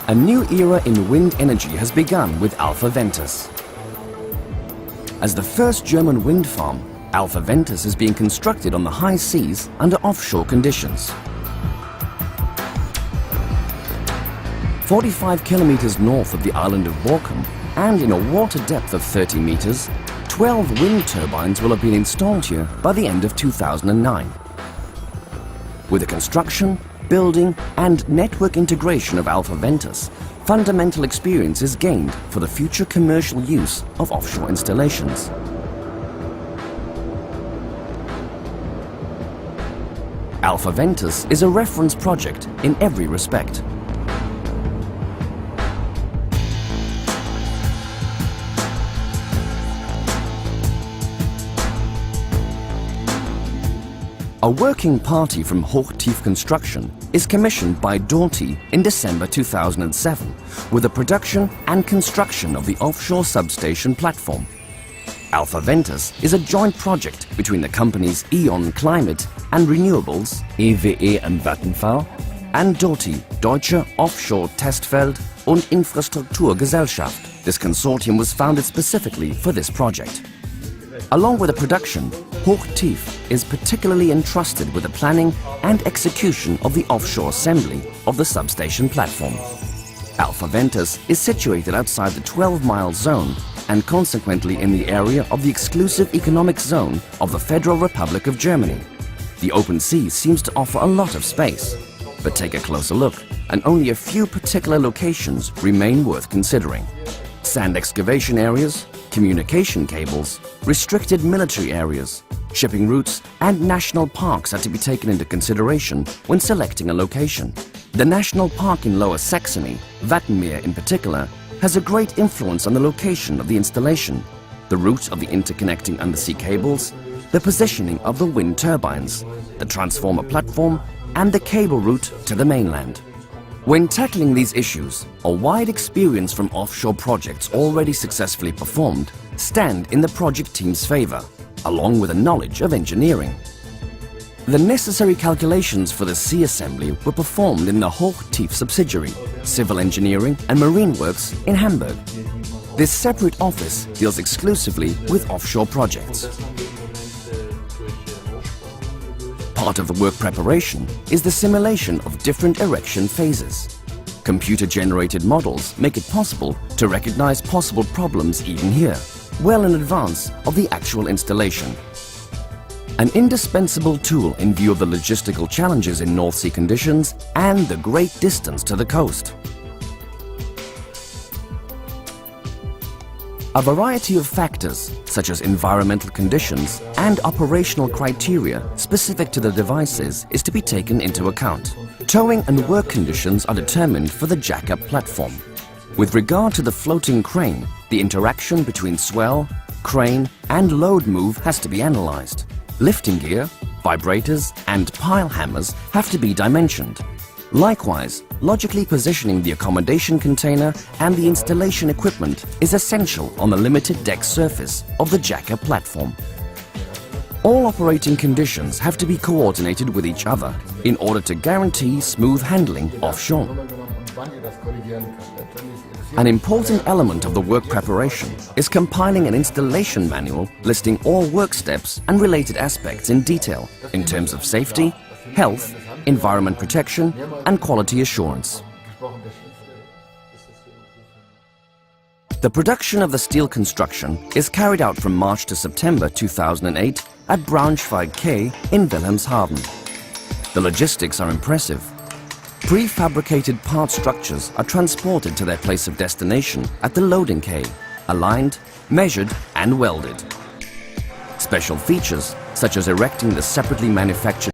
A new era in wind energy has begun with Alpha Ventus. As the first German wind farm, Alpha Ventus is being constructed on the high seas under offshore conditions. 45 kilometers north of the island of Borkum and in a water depth of 30 meters, 12 wind turbines will have been installed here by the end of 2009. With the construction, building and network integration of Alpha Ventus, fundamental experience is gained for the future commercial use of offshore installations. Alpha Ventus is a reference project in every respect. A working party from Hochtief Construction is commissioned by Dalty in December 2007 with the production and construction of the offshore substation platform. Alpha Ventus is a joint project between the companies E.ON Climate and Renewables (EWE und Vattenfall) and Dalty, Deutsche Offshore Testfeld und Infrastrukturgesellschaft. This consortium was founded specifically for this project. Along with the production, Hochtief is particularly entrusted with the planning and execution of the offshore assembly of the substation platform. Alpha Ventus is situated outside the 12-mile zone and consequently in the area of the exclusive economic zone of the Federal Republic of Germany. The open sea seems to offer a lot of space, but take a closer look and only a few particular locations remain worth considering. Sand excavation areas, communication cables, restricted military areas, shipping routes and national parks are to be taken into consideration when selecting a location. The national park in Lower Saxony, Wattenmeer in particular, has a great influence on the location of the installation, the route of the interconnecting undersea cables, the positioning of the wind turbines, the transformer platform and the cable route to the mainland. When tackling these issues, a wide experience from offshore projects already successfully performed stand in the project team's favor, along with a knowledge of engineering. The necessary calculations for the sea assembly were performed in the Hochtief subsidiary, Civil Engineering and Marine Works in Hamburg. This separate office deals exclusively with offshore projects. Part of the work preparation is the simulation of different erection phases. Computer-generated models make it possible to recognize possible problems even here, well in advance of the actual installation. An indispensable tool in view of the logistical challenges in North Sea conditions and the great distance to the coast. A variety of factors, such as environmental conditions and operational criteria specific to the devices, is to be taken into account. Towing and work conditions are determined for the jack-up platform. With regard to the floating crane, the interaction between swell, crane and load move has to be analyzed. Lifting gear, vibrators and pile hammers have to be dimensioned. Likewise, logically positioning the accommodation container and the installation equipment is essential on the limited deck surface of the jack-up platform. All operating conditions have to be coordinated with each other in order to guarantee smooth handling offshore. An important element of the work preparation is compiling an installation manual listing all work steps and related aspects in detail in terms of safety, health, environment protection and quality assurance. The production of the steel construction is carried out from March to September 2008 at Braunschweig Quay in Wilhelmshaven. The logistics are impressive. Prefabricated part structures are transported to their place of destination at the loading quay, aligned, measured and welded. Special features, such as erecting the separately manufactured